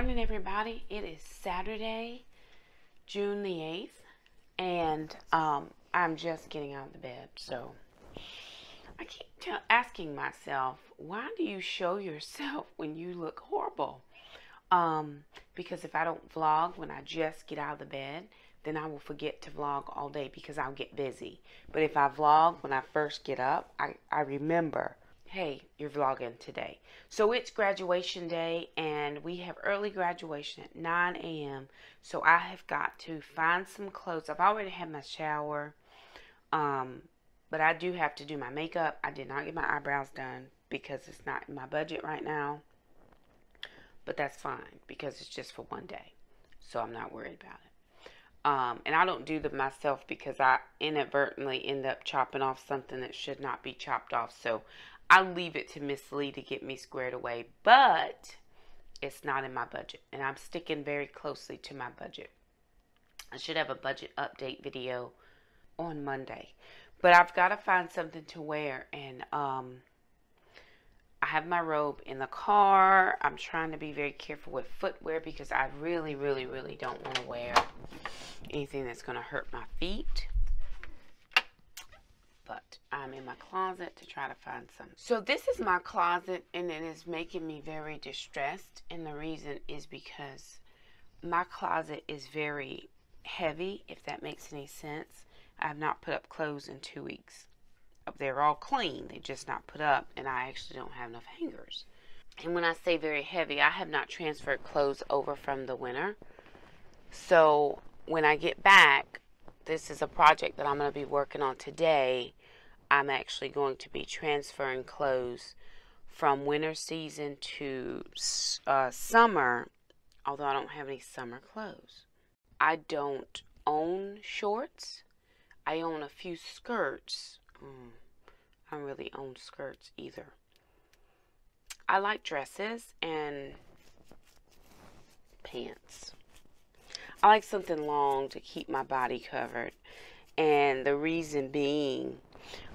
morning, everybody. It is Saturday, June the 8th, and I'm just getting out of the bed. So I keep asking myself, why do you show yourself when you look horrible? Because if I don't vlog when I just get out of the bed, then I will forget to vlog all day because I'll get busy. But if I vlog when I first get up, I remember, hey, you're vlogging today. So it's graduation day, and we have early graduation at 9 a.m. So I have got to find some clothes. I've already had my shower, but I do have to do my makeup. I did not get my eyebrows done because it's not in my budget right now. But that's fine because it's just for one day. So I'm not worried about it. And I don't do them myself because I inadvertently end up chopping off something that should not be chopped off. So I leave it to Miss Lee to get me squared away. But it's not in my budget. And I'm sticking very closely to my budget. I should have a budget update video on Monday. But I've got to find something to wear. And I have my robe in the car. I'm trying to be very careful with footwear because I really, really, really don't want to wear anything that's going to hurt my feet. But I'm in my closet to try to find some. So this is my closet, and it is making me very distressed. And the reason is because my closet is very heavy, if that makes any sense. I have not put up clothes in 2 weeks. They're all clean. They're just not put up, and I actually don't have enough hangers. And when I say very heavy, I have not transferred clothes over from the winter. So when I get back, this is a project that I'm going to be working on today. I'm actually going to be transferring clothes from winter season to summer, although I don't have any summer clothes. I don't own shorts. I own a few skirts. I don't really own skirts either. I like dresses and pants. I like something long to keep my body covered. And the reason being,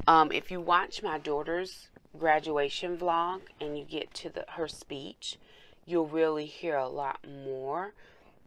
if you watch my daughter's graduation vlog and you get to her speech, you'll really hear a lot more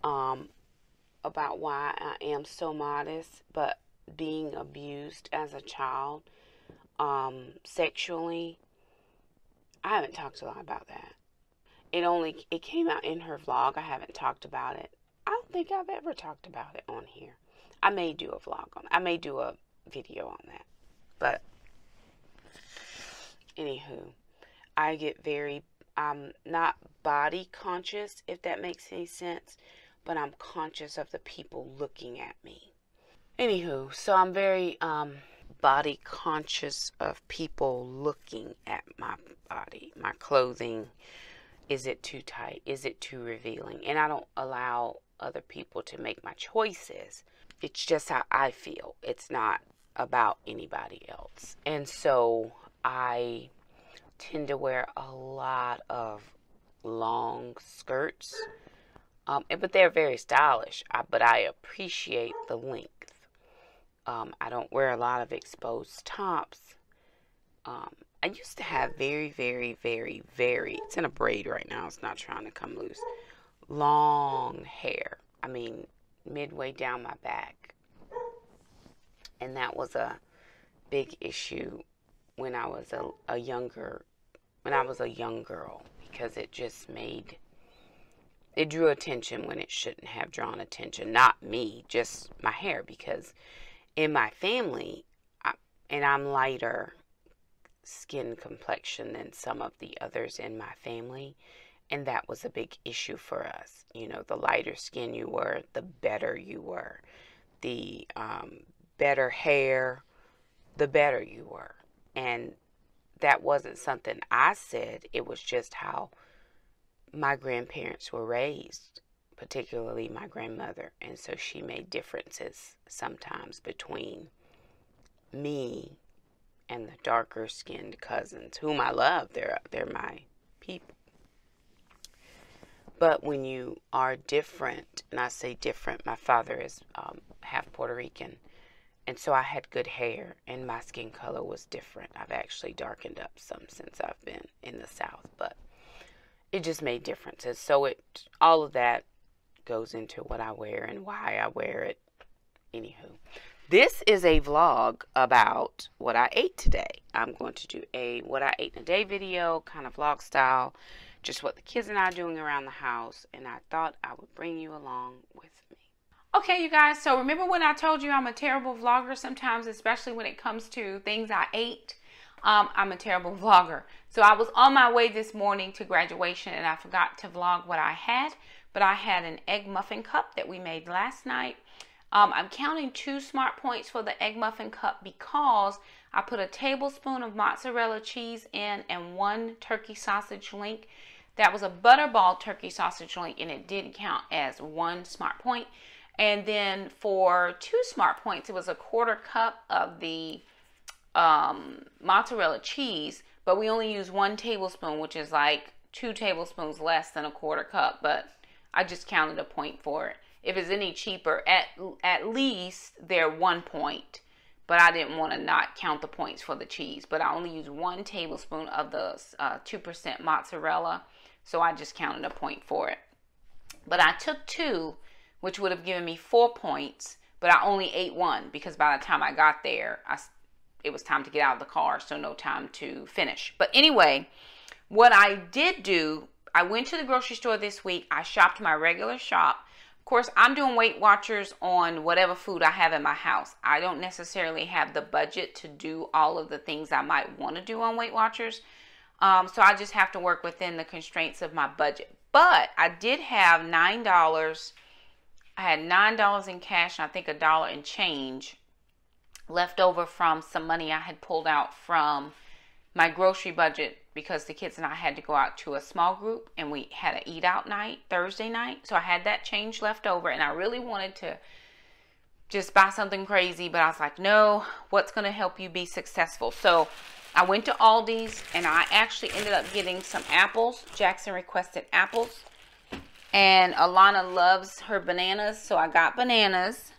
about why I am so modest, but being abused as a child sexually, I haven't talked a lot about that. It came out in her vlog. I haven't talked about it. I don't think I've ever talked about it on here. I may do a vlog on it. I may do a video on that. But anywho, I get very, I'm not body conscious, if that makes any sense, but I'm conscious of the people looking at me. Anywho, so I'm very body conscious of people looking at my body, my clothing. Is it too tight? Is it too revealing? And I don't allow other people to make my choices. It's just how I feel. It's not about anybody else. And so I tend to wear a lot of long skirts, but they're very stylish. But I appreciate the length. I don't wear a lot of exposed tops. I used to have very, very, very, very, it's in a braid right now. It's not trying to come loose. Long hair. I mean, midway down my back. And that was a big issue when I was a young girl, because it just it drew attention when it shouldn't have drawn attention. Not me, just my hair, because in my family, and I'm lighter skin complexion than some of the others in my family, and that was a big issue for us. You know, the lighter skin you were, the better you were. The better hair, the better you were. And that wasn't something I said. It was just how my grandparents were raised, particularly my grandmother. And so she made differences sometimes between me and the darker skinned cousins, whom I love. They're my people. But when you are different, and I say different, my father is half Puerto Rican, and so I had good hair, and my skin color was different. I've actually darkened up some since I've been in the South, but it just made differences. So all of that goes into what I wear and why I wear it. Anywho, this is a vlog about what I ate today. I'm going to do a what I ate in a day video, kind of vlog style, just what the kids and I are doing around the house, and I thought I would bring you along with me. Okay, you guys, so remember when I told you I'm a terrible vlogger sometimes, especially when it comes to things I ate? I'm a terrible vlogger. So I was on my way this morning to graduation and I forgot to vlog what I had, but I had an egg muffin cup that we made last night. I'm counting 2 smart points for the egg muffin cup because I put a tablespoon of mozzarella cheese in and 1 turkey sausage link. That was a butterball turkey sausage link and it did count as 1 smart point. And then for 2 smart points, it was a 1/4 cup of the mozzarella cheese, but we only use 1 tablespoon, which is like 2 tablespoons less than a 1/4 cup, but I just counted a point for it. If it's any cheaper, at least they're 1 point, but I didn't want to not count the points for the cheese, but I only used 1 tablespoon of the 2% mozzarella, so I just counted a point for it. But I took 2, which would have given me 4 points, but I only ate 1 because by the time I got there, it was time to get out of the car, so no time to finish. But anyway, what I did do, I went to the grocery store this week. I shopped my regular shop. Of course, I'm doing Weight Watchers on whatever food I have in my house. I don't necessarily have the budget to do all of the things I might want to do on Weight Watchers. So I just have to work within the constraints of my budget. But I did have $9. I had $9 in cash and I think $1 in change left over from some money I had pulled out from my grocery budget because the kids and I had to go out to a small group and we had an eat out night Thursday night. So I had that change left over and I really wanted to just buy something crazy, but I was like, no, what's going to help you be successful? So I went to Aldi's and I actually ended up getting some apples. Jackson requested apples and Alana loves her bananas, so I got bananas.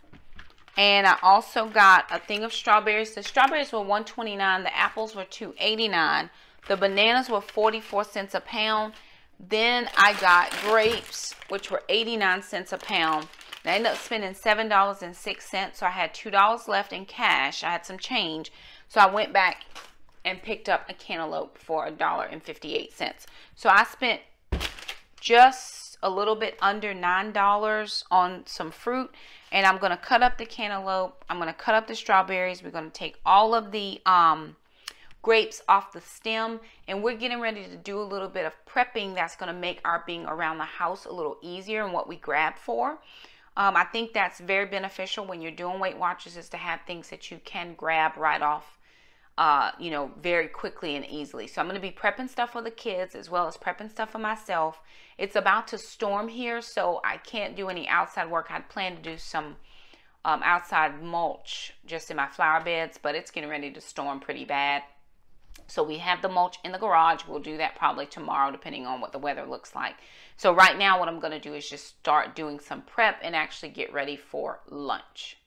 And I also got a thing of strawberries. The strawberries were $1.29. The apples were $2.89. The bananas were 44 cents a pound. Then I got grapes, which were 89 cents a pound. And I ended up spending $7.06. So I had $2 left in cash. I had some change. So I went back and picked up a cantaloupe for $1.58. So I spent just a little bit under $9 on some fruit. And I'm going to cut up the cantaloupe. I'm going to cut up the strawberries. We're going to take all of the grapes off the stem. And we're getting ready to do a little bit of prepping that's going to make our being around the house a little easier and what we grab for. I think that's very beneficial when you're doing Weight Watchers, is to have things that you can grab right off, very quickly and easily. So I'm going to be prepping stuff for the kids as well as prepping stuff for myself. It's about to storm here, so I can't do any outside work. I'd planned to do some outside mulch just in my flower beds, but it's getting ready to storm pretty bad. So we have the mulch in the garage. We'll do that probably tomorrow, depending on what the weather looks like. So right now what I'm going to do is just start doing some prep and actually get ready for lunch.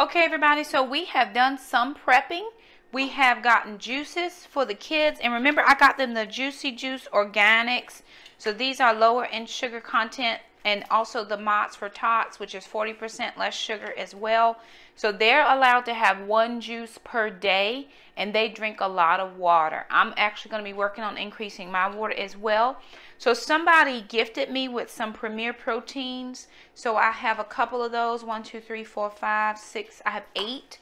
Okay, everybody, so we have done some prepping. We have gotten juices for the kids. And remember, I got them the Juicy Juice Organics. So these are lower in sugar content and also the Mott's for Tots, which is 40% less sugar as well. So they're allowed to have 1 juice per day, and they drink a lot of water. I'm actually going to be working on increasing my water as well. So somebody gifted me with some Premier Proteins. So I have a couple of those, 1, 2, 3, 4, 5, 6. I have 8.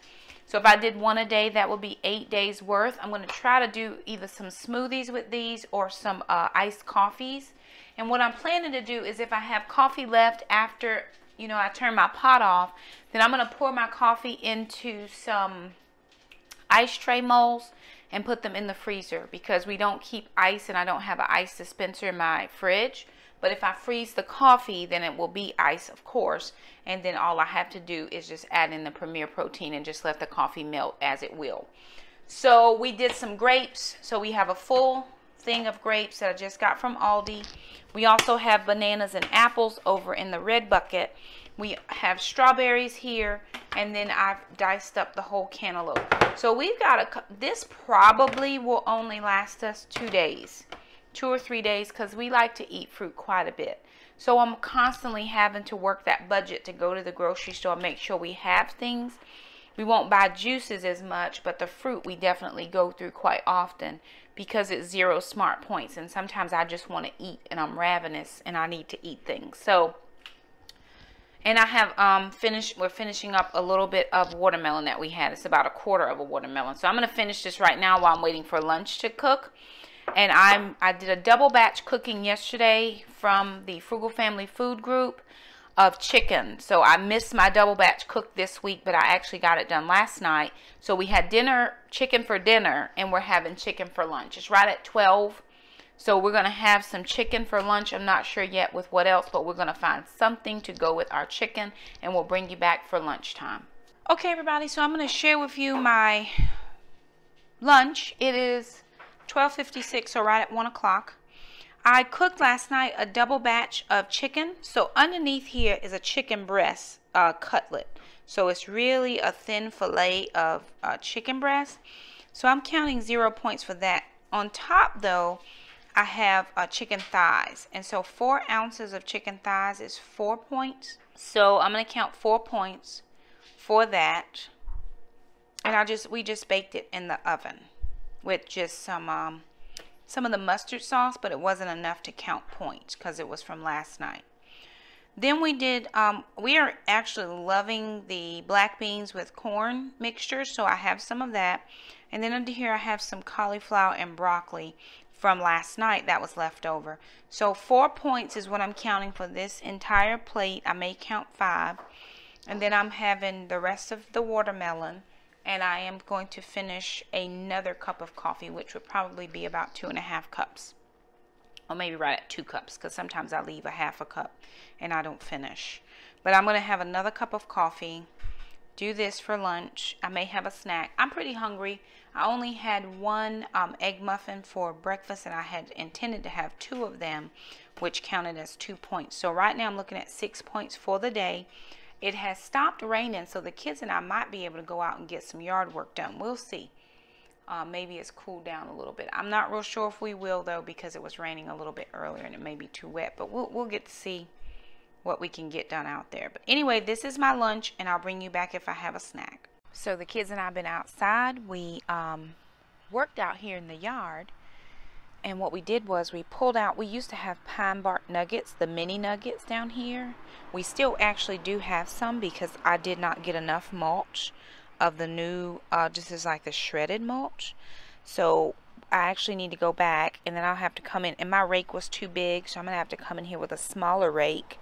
So if I did 1 a day, that would be 8 days worth. I'm going to try to do either some smoothies with these or some iced coffees. And what I'm planning to do is if I have coffee left after, you know, I turn my pot off, then I'm going to pour my coffee into some ice tray molds and put them in the freezer, because we don't keep ice and I don't have an ice dispenser in my fridge. But if I freeze the coffee, then it will be ice, of course, and then all I have to do is just add in the Premier Protein and just let the coffee melt as it will. So we did some grapes. So we have a full thing of grapes that I just got from Aldi. We also have bananas and apples over in the red bucket. We have strawberries here, and then I've diced up the whole cantaloupe. So we've got this probably will only last us 2 days, 2 or 3 days, because we like to eat fruit quite a bit. So I'm constantly having to work that budget to go to the grocery store and make sure we have things. We won't buy juices as much, but the fruit we definitely go through quite often because it's 0 smart points. And sometimes I just want to eat and I'm ravenous and I need to eat things. So, and I have we're finishing up a little bit of watermelon that we had. It's about 1/4 of a watermelon. So I'm going to finish this right now while I'm waiting for lunch to cook. And I did a double batch cooking yesterday from the Frugal Family Food Group of chicken. So I missed my double batch cook this week, but I actually got it done last night. So we had chicken for dinner, and we're having chicken for lunch. It's right at 12. So we're going to have some chicken for lunch. I'm not sure yet with what else, but we're going to find something to go with our chicken, and we'll bring you back for lunchtime. Okay, everybody, so I'm going to share with you my lunch. It is 12:56, so right at 1 o'clock. I cooked last night a double batch of chicken. So underneath here is a chicken breast cutlet. So it's really a thin fillet of chicken breast. So I'm counting 0 points for that. On top, though, I have chicken thighs. And so 4 ounces of chicken thighs is 4 points. So I'm going to count 4 points for that. And we just baked it in the oven with just some of the mustard sauce, but it wasn't enough to count points because it was from last night. Then we did, we are actually loving the black beans with corn mixture, so I have some of that. And then under here I have some cauliflower and broccoli from last night that was left over. So 4 points is what I'm counting for this entire plate. I may count 5. And then I'm having the rest of the watermelon. And I am going to finish another cup of coffee, which would probably be about 2.5 cups. Or maybe right at 2 cups, because sometimes I leave a half a cup and I don't finish. But I'm going to have another cup of coffee, do this for lunch. I may have a snack. I'm pretty hungry. I only had 1 egg muffin for breakfast, and I had intended to have 2 of them, which counted as 2 points. So right now I'm looking at 6 points for the day. It has stopped raining, so the kids and I might be able to go out and get some yard work done. We'll see. Maybe it's cooled down a little bit. I'm not real sure if we will, though, because it was raining a little bit earlier and it may be too wet. But we'll get to see what we can get done out there. But anyway, this is my lunch, and I'll bring you back if I have a snack. So the kids and I have been outside. We worked out here in the yard. And what we did was we pulled out, we used to have pine bark nuggets, the mini nuggets down here. We still actually do have some because I did not get enough mulch of the new, just as like the shredded mulch. So I actually need to go back, and then I'll have to come in. And my rake was too big, so I'm going to have to come in here with a smaller rake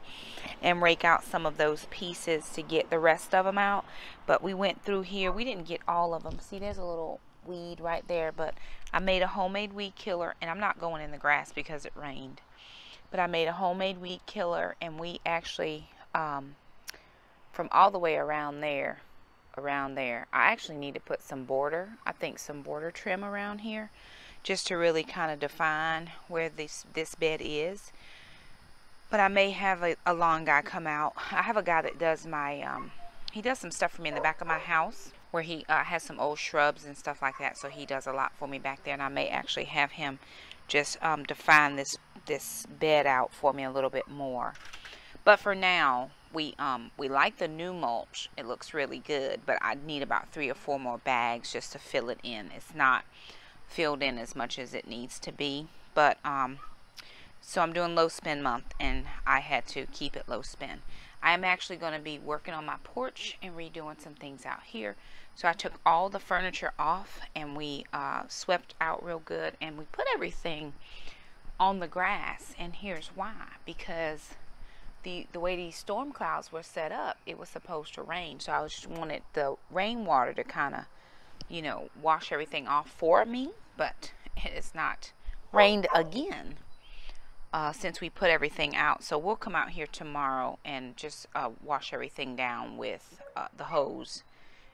and rake out some of those pieces to get the rest of them out. But we went through here. We didn't get all of them. See, there's a little weed right there, but I made a homemade weed killer, and I'm not going in the grass because it rained, but I made a homemade weed killer, and we actually from all the way around there, I actually need to put some border, I think some border trim around here, just to really kind of define where this bed is. But I may have a lawn guy come out. I have a guy that does my he does some stuff for me in the back of my house, where he has some old shrubs and stuff like that, so he does a lot for me back there, and I may actually have him just define this bed out for me a little bit more. But for now, we like the new mulch. It looks really good, but I need about 3 or 4 more bags just to fill it in. It's not filled in as much as it needs to be. But so I'm doing low spend month, and I had to keep it low spend. I am actually going to be working on my porch and redoing some things out here. So I took all the furniture off, and we swept out real good, and we put everything on the grass. And here's why: because the way these storm clouds were set up, it was supposed to rain. So I just wanted the rainwater to kind of, you know, wash everything off for me. But it's not rained again since we put everything out. So we'll come out here tomorrow and just wash everything down with the hose,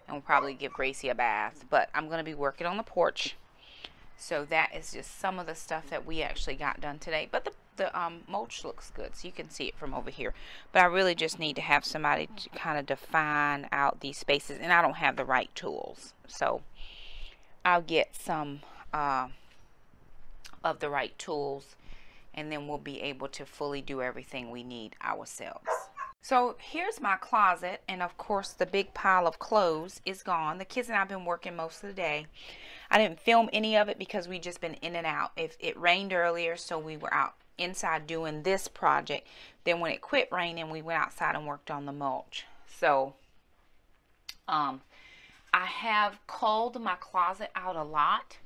and we'll probably give Gracie a bath. But I'm going to be working on the porch. So that is just some of the stuff that we actually got done today. But the mulch looks good, so you can see it from over here. But I really just need to have somebody to kind of define out these spaces, and I don't have the right tools. So I'll get some of the right tools, and then we'll be able to fully do everything we need ourselves. So here's my closet, and of course the big pile of clothes is gone. The kids and I have been working most of the day. I didn't film any of it because we just been in and out. If it rained earlier, so we were out inside doing this project. Then when it quit raining, we went outside and worked on the mulch. So I have culled my closet out a lot,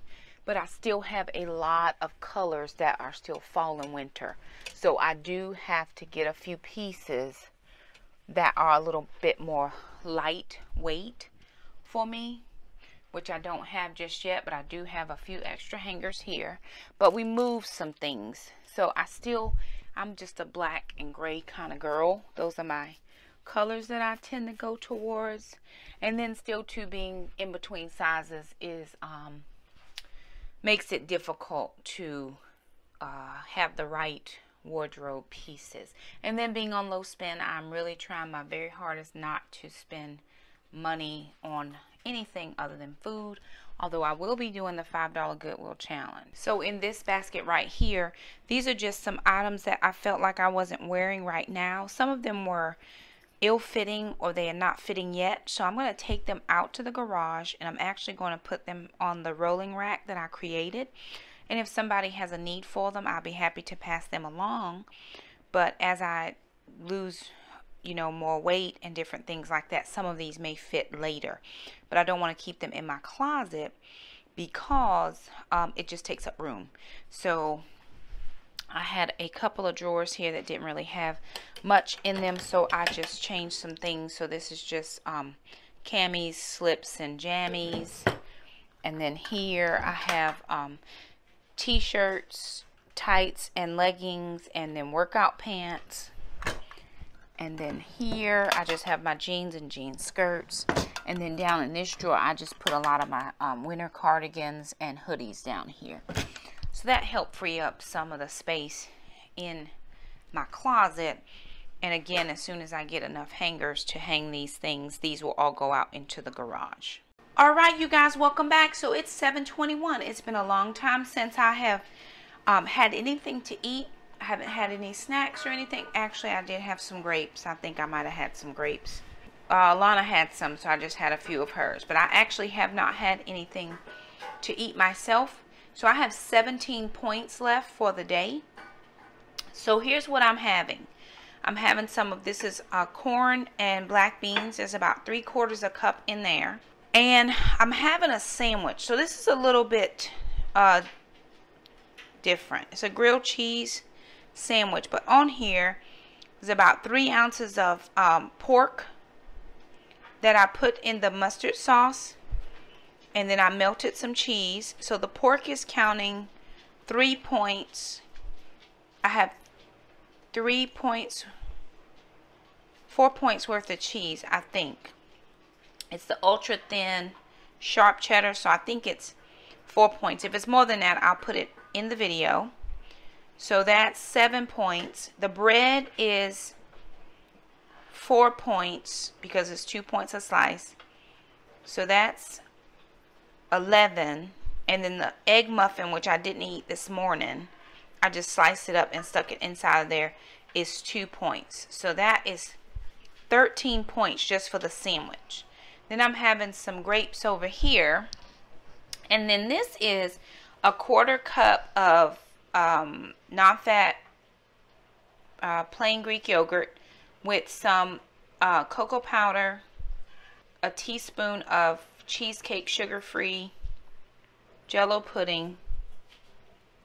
but I still have a lot of colors that are still fall and winter. So I do have to get a few pieces that are a little bit more lightweight for me, which I don't have just yet, but I do have a few extra hangers here. But we moved some things. So I'm just a black and gray kind of girl. Those are my colors that I tend to go towards. And then still too, being in between sizes is makes it difficult to have the right wardrobe pieces. And then being on low spend, I'm really trying my very hardest not to spend money on anything other than food, although I will be doing the $5 Goodwill challenge. So in this basket right here, these are just some items that I felt like I wasn't wearing right now. Some of them were ill-fitting, or they are not fitting yet, so I'm going to take them out to the garage, and I'm actually going to put them on the rolling rack that I created. And if somebody has a need for them, I'll be happy to pass them along. But as I lose, you know, more weight and different things like that, some of these may fit later. But I don't want to keep them in my closet because it just takes up room. So I had a couple of drawers here that didn't really have much in them, so I just changed some things. So this is just camis, slips, and jammies. And then here I have t-shirts, tights, and leggings, and then workout pants. And then here I just have my jeans and jean skirts. And then down in this drawer I just put a lot of my winter cardigans and hoodies down here. So that helped free up some of the space in my closet. And again, as soon as I get enough hangers to hang these things, these will all go out into the garage. All right, you guys, welcome back. So it's 7:21. It's been a long time since I have had anything to eat. I haven't had any snacks or anything. Actually, I did have some grapes. I think I might have had some grapes. Lana had some, so I just had a few of hers. But I actually have not had anything to eat myself. So I have 17 points left for the day. So here's what I'm having. I'm having some of this is corn and black beans. There's about 3/4 a cup in there. And I'm having a sandwich. So this is a little bit different. It's a grilled cheese sandwich. But on here is about 3 ounces of pork that I put in the mustard sauce. And then I melted some cheese. So the pork is counting 3 points. I have 3 points, 4 points worth of cheese, I think. It's the ultra thin sharp cheddar, so I think it's 4 points. If it's more than that, I'll put it in the video. So that's 7 points. The bread is 4 points because it's 2 points a slice. So that's 11. And then the egg muffin, which I didn't eat this morning, I just sliced it up and stuck it inside of there, is 2 points. So that is 13 points just for the sandwich. Then I'm having some grapes over here. And then this is a 1/4 cup of non-fat plain Greek yogurt with some cocoa powder, a teaspoon of cheesecake sugar-free Jell-O pudding.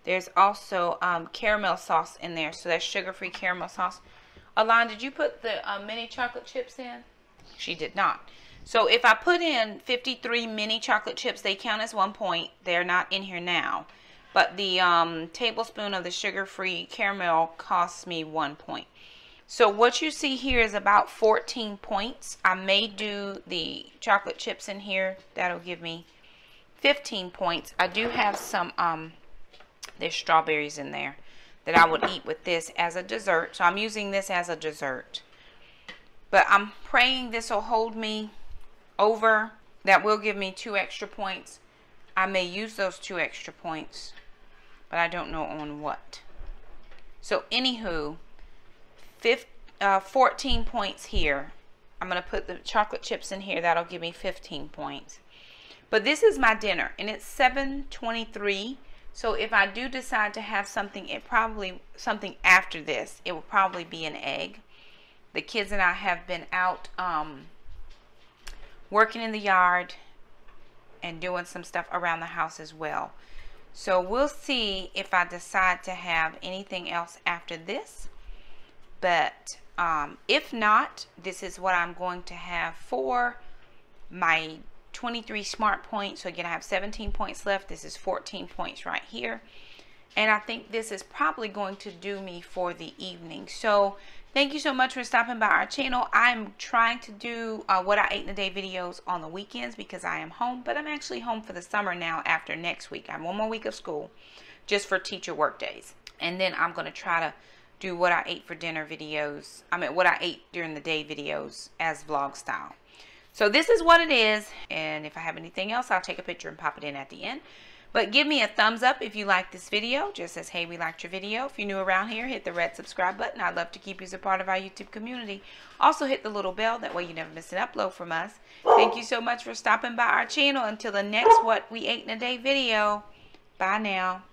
There's also caramel sauce in there, so that's sugar-free caramel sauce. Alon, did you put the mini chocolate chips in? She did not. So if I put in 53 mini chocolate chips, they count as 1 point. They're not in here now. But the tablespoon of the sugar-free caramel costs me 1 point. So what you see here is about 14 points. I may do the chocolate chips in here. That'll give me 15 points. I do have some, there's strawberries in there that I would eat with this as a dessert. So I'm using this as a dessert. But I'm praying this will hold me over. That will give me 2 extra points. I may use those 2 extra points, but I don't know on what. So anywho, 14 points here. I'm going to put the chocolate chips in here. That'll give me 15 points. But this is my dinner, and it's 7:23. So if I do decide to have something, something after this, it will probably be an egg. The kids and I have been out working in the yard and doing some stuff around the house as well. So we'll see if I decide to have anything else after this. But if not, this is what I'm going to have for my 23 smart points. So again, I have 17 points left. This is 14 points right here. And I think this is probably going to do me for the evening. So thank you so much for stopping by our channel. I'm trying to do what I ate in a day videos on the weekends because I am home. But I'm actually home for the summer now after next week. I have 1 more week of school just for teacher work days. And then I'm going to try to do what I ate for dinner videos. I mean, what I ate during the day videos as vlog style. So this is what it is. And if I have anything else, I'll take a picture and pop it in at the end. But give me a thumbs up if you like this video. Just says, hey, we liked your video. If you're new around here, hit the red subscribe button. I'd love to keep you as a part of our YouTube community. Also hit the little bell. That way you never miss an upload from us. Thank you so much for stopping by our channel. Until the next What We Ate in a Day video. Bye now.